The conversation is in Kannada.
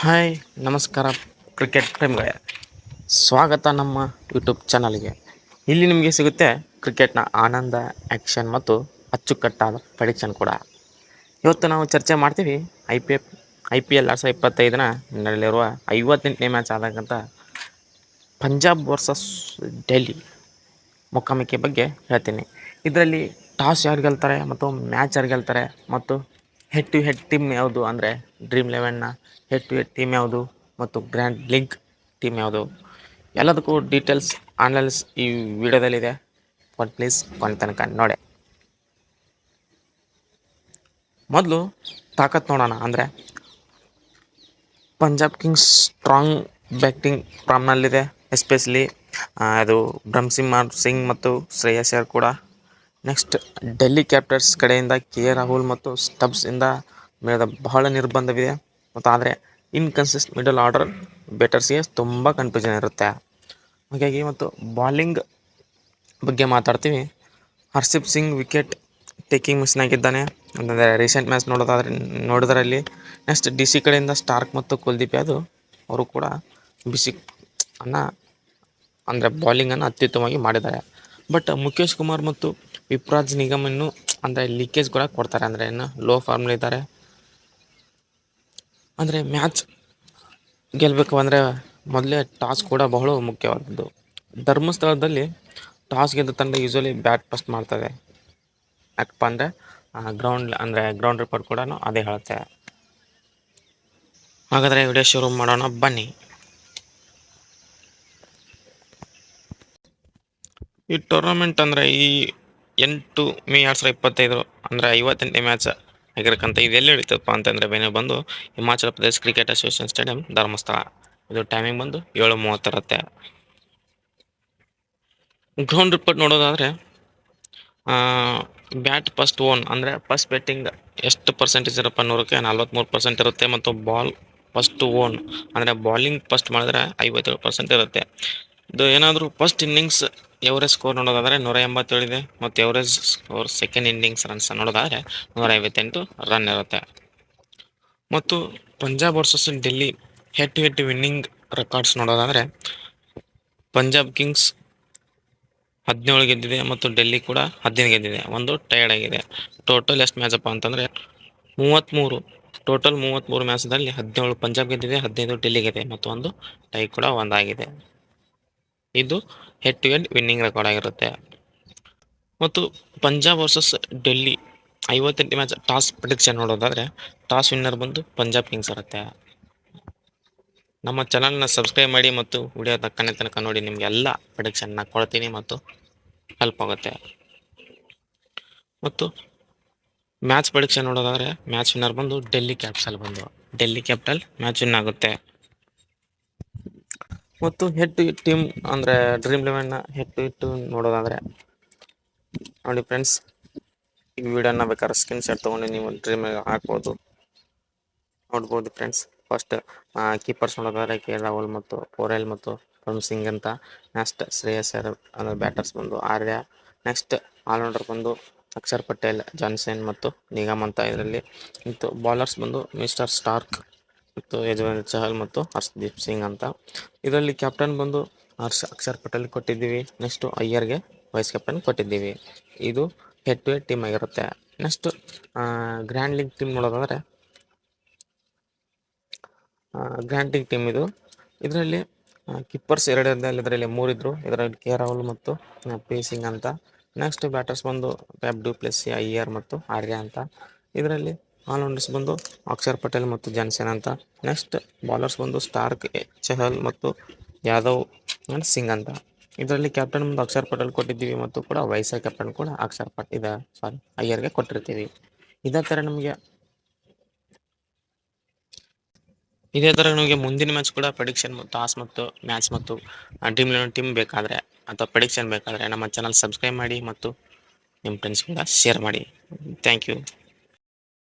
ಹಾಯ್ ನಮಸ್ಕಾರ ಕ್ರಿಕೆಟ್ ಪ್ರೇಮಿಗಳೇ, ಸ್ವಾಗತ ನಮ್ಮ ಯೂಟ್ಯೂಬ್ ಚಾನಲ್ಗೆ. ಇಲ್ಲಿ ನಿಮಗೆ ಸಿಗುತ್ತೆ ಕ್ರಿಕೆಟ್ನ ಆನಂದ, ಆ್ಯಕ್ಷನ್ ಮತ್ತು ಅಚ್ಚುಕಟ್ಟಾದ ಪ್ರೆಡಿಕ್ಷನ್ ಕೂಡ. ಇವತ್ತು ನಾವು ಚರ್ಚೆ ಮಾಡ್ತೀವಿ ಐ ಪಿ ಎಲ್ 2025ನ ನಡೆಯಲಿರುವ 58ನೇ ಮ್ಯಾಚ್ ಆದಂಥ ಪಂಜಾಬ್ ವರ್ಸಸ್ ಡೆಲ್ಲಿ ಮುಖಾಮುಖಿ ಬಗ್ಗೆ ಹೇಳ್ತೀನಿ. ಇದರಲ್ಲಿ ಟಾಸ್ ಯಾರು ಗೆಲ್ತಾರೆ ಮತ್ತು ಮ್ಯಾಚ್ ಯಾರು ಗೆಲ್ತಾರೆ ಮತ್ತು ಹೆಡ್ ಟು ಹೆಡ್ ಟೀಮ್ ಯಾವುದು, ಅಂದರೆ ಡ್ರೀಮ್ 11ನ ಹೆಡ್ ಟು ಹೆಡ್ ಟೀಮ್ ಯಾವುದು ಮತ್ತು ಗ್ರ್ಯಾಂಡ್ ಲೀಗ್ ಟೀಮ್ ಯಾವುದು, ಎಲ್ಲದಕ್ಕೂ ಡೀಟೇಲ್ಸ್ ಅನಾಲಿಸ್ ಈ ವಿಡಿಯೋದಲ್ಲಿದೆ. ಪ್ಲೀಸ್ ಕೊನೆ ತನಕ ನೋಡಿ. ಮೊದಲು ತಾಕತ್ ನೋಡೋಣ. ಅಂದರೆ ಪಂಜಾಬ್ ಕಿಂಗ್ಸ್ ಸ್ಟ್ರಾಂಗ್ ಬ್ಯಾಟಿಂಗ್ ಫಾರ್ಮ್ನಲ್ಲಿದೆ. ಎಸ್ಪೆಷಲಿ ಅದು ಬ್ರಹ್ಮಸಿಂಗ್ ಸಿಂಗ್ ಮತ್ತು ಶ್ರೇಯಸ್ ಅಯ್ಯರ್ ಕೂಡ. ನೆಕ್ಸ್ಟ್ ಡೆಲ್ಲಿ ಕ್ಯಾಪಿಟಲ್ಸ್ ಕಡೆಯಿಂದ ರಾಹುಲ್ ಮತ್ತು ಸ್ಟಬ್ಸಿಂದ ಮೇಳದ ಬಹಳ ನಿರ್ಬಂಧವಿದೆ. ಮತ್ತು ಆದರೆ ಇನ್ಕನ್ಸಿಸ್ಟ್ ಮಿಡಲ್ ಆರ್ಡರ್ ಬ್ಯಾಟರ್ಸ್ಗೆ ತುಂಬ ಕನ್ಫ್ಯೂಷನ್ ಇರುತ್ತೆ. ಹಾಗಾಗಿ ಮತ್ತು ಬಾಲಿಂಗ್ ಬಗ್ಗೆ ಮಾತಾಡ್ತೀವಿ. Arshdeep Singh wicket taking machine ಅಂದರೆ ರೀಸೆಂಟ್ ಮ್ಯಾಚ್ ನೋಡೋದರಲ್ಲಿ. ನೆಕ್ಸ್ಟ್ ಡಿ ಸಿ ಕಡೆಯಿಂದ ಸ್ಟಾರ್ಕ್ ಮತ್ತು ಕುಲ್ದೀಪ್ ಯಾದವ್ ಅವರು ಕೂಡ ಬಿಸಿ ಅಂದರೆ ಬಾಲಿಂಗನ್ನು ಅತ್ಯುತ್ತಮವಾಗಿ ಮಾಡಿದ್ದಾರೆ. ಬಟ್ ಮುಖೇಶ್ ಕುಮಾರ್ ಮತ್ತು ವಿಪ್ರಾಜ್ ನಿಗಮ್ ಇನ್ನೂ ಅಂದರೆ ಲೀಕೇಜ್ ಕೂಡ ಕೊಡ್ತಾರೆ, ಅಂದರೆ ಇನ್ನು ಲೋ ಫಾರ್ಮ್ಲಿದ್ದಾರೆ. ಅಂದರೆ ಮ್ಯಾಚ್ ಗೆಲ್ಲಬೇಕು ಅಂದರೆ ಮೊದಲೇ ಟಾಸ್ ಕೂಡ ಬಹಳ ಮುಖ್ಯವಾದದ್ದು. ಧರ್ಮಸ್ಥಳದಲ್ಲಿ ಟಾಸ್ ಗೆದ್ದ ತಂಡ ಯೂಶ್ವಲಿ ಬ್ಯಾಟ್ ಫಸ್ಟ್ ಮಾಡ್ತದೆ. ಯಾಕಪ್ಪ ಅಂದರೆ ಗ್ರೌಂಡ್ ರಿಪೋರ್ಟ್ ಕೂಡ ಅದೇ ಹೇಳುತ್ತೆ. ಹಾಗಾದರೆ ವಿಡಿಯೋ ಶುರು ಮಾಡೋಣ ಬನ್ನಿ. ಈ ಟೂರ್ನಮೆಂಟ್ ಅಂದರೆ ಈ 8 ಮೇ 2025 ಅಂದರೆ 58ನೇ ಮ್ಯಾಚ್ ಆಗಿರಕ್ಕಂತ ಇದು ಎಲ್ಲಿ ನಡೀತಪ್ಪ ಅಂತಂದರೆ ಬಂದು Himachal Pradesh cricket association stadium Dharmasthala. ಇದು ಟೈಮಿಂಗ್ ಬಂದು 7:30 ಇರುತ್ತೆ. ಗ್ರೌಂಡ್ ರಿಪೋರ್ಟ್ ನೋಡೋದಾದರೆ ಬ್ಯಾಟ್ ಫಸ್ಟ್ ಓನ್ ಅಂದರೆ ಫಸ್ಟ್ ಬ್ಯಾಟಿಂಗ್ ಎಷ್ಟು ಪರ್ಸೆಂಟೇಜ್ ಇರಪ್ಪ 100ಕ್ಕೆ 43% ಇರುತ್ತೆ. ಮತ್ತು ಬಾಲ್ ಫಸ್ಟ್ ಓನ್ ಅಂದರೆ ಬಾಲಿಂಗ್ ಫಸ್ಟ್ ಮಾಡಿದ್ರೆ 57% ಇರುತ್ತೆ. ಇದು ಏನಾದರೂ ಫಸ್ಟ್ ಇನ್ನಿಂಗ್ಸ್ ಎವರೇಜ್ ಸ್ಕೋರ್ ನೋಡೋದಾದರೆ 187 ಇದೆ. ಮತ್ತು average score second innings runs ನೋಡೋದಾದರೆ 158 ರನ್ ಇರುತ್ತೆ. ಮತ್ತು Punjab versus Delhi head to head winning records ನೋಡೋದಾದರೆ ಪಂಜಾಬ್ ಕಿಂಗ್ಸ್ 17 ಗೆದ್ದಿದೆ ಮತ್ತು ಡೆಲ್ಲಿ ಕೂಡ 15 ಗೆದ್ದಿದೆ. ಒಂದು ಟೈರ್ಡ್ ಆಗಿದೆ. ಟೋಟಲ್ ಎಷ್ಟು ಮ್ಯಾಚ್ ಅಪ್ಪ ಅಂತಂದರೆ 33. ಟೋಟಲ್ 33 ಮ್ಯಾಚ್ದಲ್ಲಿ 17 ಪಂಜಾಬ್ ಗೆದ್ದಿದೆ, 15 ಡೆಲ್ಲಿ ಗೆದ್ದಿದೆ ಮತ್ತು ಒಂದು ಟೈ ಕೂಡ ಒಂದಾಗಿದೆ. ಇದು head to head winning record ಆಗಿರುತ್ತೆ. ಮತ್ತು ಪಂಜಾಬ್ ವರ್ಸಸ್ ಡೆಲ್ಲಿ 58ನೇ ಮ್ಯಾಚ್ ಟಾಸ್ ಪ್ರಿಡಿಕ್ಷನ್ ನೋಡೋದಾದರೆ ಟಾಸ್ ವಿನ್ನರ್ ಬಂದು ಪಂಜಾಬ್ ಕಿಂಗ್ಸ್ ಇರುತ್ತೆ. ನಮ್ಮ ಚಾನಲ್ನ ಸಬ್ಸ್ಕ್ರೈಬ್ ಮಾಡಿ ಮತ್ತು ವಿಡಿಯೋ ಕೊನೆ ತನಕ ನೋಡಿ. ನಿಮಗೆ ಎಲ್ಲ ಪ್ರಿಡಿಕ್ಷನ್ನ ಕೊಡ್ತೀನಿ ಮತ್ತು ಹೆಲ್ಪ್ ಆಗುತ್ತೆ. ಮತ್ತು ಮ್ಯಾಚ್ ಪ್ರಿಡಿಕ್ಷನ್ ನೋಡೋದಾದರೆ ಮ್ಯಾಚ್ ವಿನ್ನರ್ ಬಂದು ಡೆಲ್ಲಿ ಕ್ಯಾಪಿಟಲ್ ಮ್ಯಾಚ್ ವಿನ್ ಆಗುತ್ತೆ. ಮತ್ತು ಹೆಡ್ ಟು ಟೀಮ್ ಅಂದರೆ ಡ್ರೀಮ್ 11ನ ಹೆಡ್ ಟು ನೋಡೋದಾದರೆ ನೋಡಿ ಫ್ರೆಂಡ್ಸ್, ಈ ವಿಡಿಯೋನ ಬೇಕಾದ್ರೆ ಸ್ಕ್ರೀನ್ ಶಾಟ್ ತೊಗೊಂಡು ನೀವು ಡ್ರೀಮ್ ಹಾಕ್ಬೋದು, ನೋಡ್ಬೋದು ಫ್ರೆಂಡ್ಸ್. ಫಸ್ಟ್ ಕೀಪರ್ಸ್ ನೋಡೋದಾದರೆ ರಾಹುಲ್ ಮತ್ತು ಪೋರೆಲ್ ಮತ್ತು ಸಿಂಗ್ ಅಂತ. ನೆಕ್ಸ್ಟ್ ಶ್ರೇಯಸ್ ಅಯ್ಯರ್ ಅಂದರೆ ಬ್ಯಾಟರ್ಸ್ ಬಂದು ಆರ್ಯ. ನೆಕ್ಸ್ಟ್ ಆಲ್ರೌಂಡರ್ ಬಂದು ಅಕ್ಷರ್ ಪಟೇಲ್, ಜಾನ್ಸನ್ ಮತ್ತು ನಿಗಮ್ ಅಂತ ಇದರಲ್ಲಿ. ಮತ್ತು ಬಾಲರ್ಸ್ ಬಂದು ಮಿಸ್ಟರ್ ಸ್ಟಾರ್ಕ್ ಮತ್ತು ಯಜುವೇಂದ್ರ ಚಹಲ್ ಮತ್ತು ಹರ್ಷದೀಪ್ ಸಿಂಗ್ ಅಂತ. ಇದರಲ್ಲಿ ಕ್ಯಾಪ್ಟನ್ ಬಂದು ಅಕ್ಷರ್ ಪಟೇಲ್ ಕೊಟ್ಟಿದ್ದೀವಿ. ನೆಕ್ಸ್ಟು ಅಯ್ಯರ್ಗೆ ವೈಸ್ ಕ್ಯಾಪ್ಟನ್ ಕೊಟ್ಟಿದ್ದೀವಿ. ಇದು ಹೆಡ್ ಟು ಹೆಡ್ ಟೀಮ್ ಆಗಿರುತ್ತೆ. ನೆಕ್ಸ್ಟ್ ಗ್ರ್ಯಾಂಡ್ ಲೀಗ್ ಟೀಮ್ ನೋಡೋದಾದರೆ ಗ್ರ್ಯಾಂಡ್ ಲೀಗ್ ಟೀಮ್ ಇದು. ಇದರಲ್ಲಿ ಕೀಪರ್ಸ್ 2 ಇದರಲ್ಲಿ 3 ಇದ್ದರು. ಇದರಲ್ಲಿ ರಾಹುಲ್ ಮತ್ತು ಸಿಂಗ್ ಅಂತ. ನೆಕ್ಸ್ಟ್ ಬ್ಯಾಟರ್ಸ್ ಬಂದು ಫ್ಯಾಫ್ ಡು ಪ್ಲೆಸಿ, ಅಯ್ಯರ್ ಮತ್ತು ಆರ್ಯ ಅಂತ. ಇದರಲ್ಲಿ ಆಲ್ರೌಂಡರ್ಸ್ ಬಂದು ಅಕ್ಷರ್ ಪಟೇಲ್ ಮತ್ತು ಜಾನ್ಸನ್ ಅಂತ. ನೆಕ್ಸ್ಟ್ ಬಾಲರ್ಸ್ ಬಂದು ಸ್ಟಾರ್ಕ್, ಚಹಲ್ ಮತ್ತು ಯಾದವ್ ಅಂಡ್ ಸಿಂಗ್ ಅಂತ. ಇದರಲ್ಲಿ ಕ್ಯಾಪ್ಟನ್ ಬಂದು ಅಕ್ಷರ್ ಪಟೇಲ್ ಕೊಟ್ಟಿದ್ದೀವಿ ಮತ್ತು ಕೂಡ ವೈಸ್ ಕ್ಯಾಪ್ಟನ್ ಕೂಡ ಅಯ್ಯರ್ಗೆ ಕೊಟ್ಟಿರ್ತೀವಿ. ಇದೇ ಥರ ನಮಗೆ ಮುಂದಿನ ಮ್ಯಾಚ್ ಕೂಡ ಪ್ರೆಡಿಕ್ಷನ್ ಟಾಸ್ ಮತ್ತು ಮ್ಯಾಚ್ ಮತ್ತು ಡ್ರೀಮ್ 11 ಟೀಮ್ ಬೇಕಾದರೆ ಅಥವಾ ಪ್ರೆಡಿಕ್ಷನ್ ಬೇಕಾದರೆ ನಮ್ಮ ಚಾನಲ್ ಸಬ್ಸ್ಕ್ರೈಬ್ ಮಾಡಿ ಮತ್ತು ನಿಮ್ಮ ಫ್ರೆಂಡ್ಸ್ ಕೂಡ ಶೇರ್ ಮಾಡಿ. Thank you.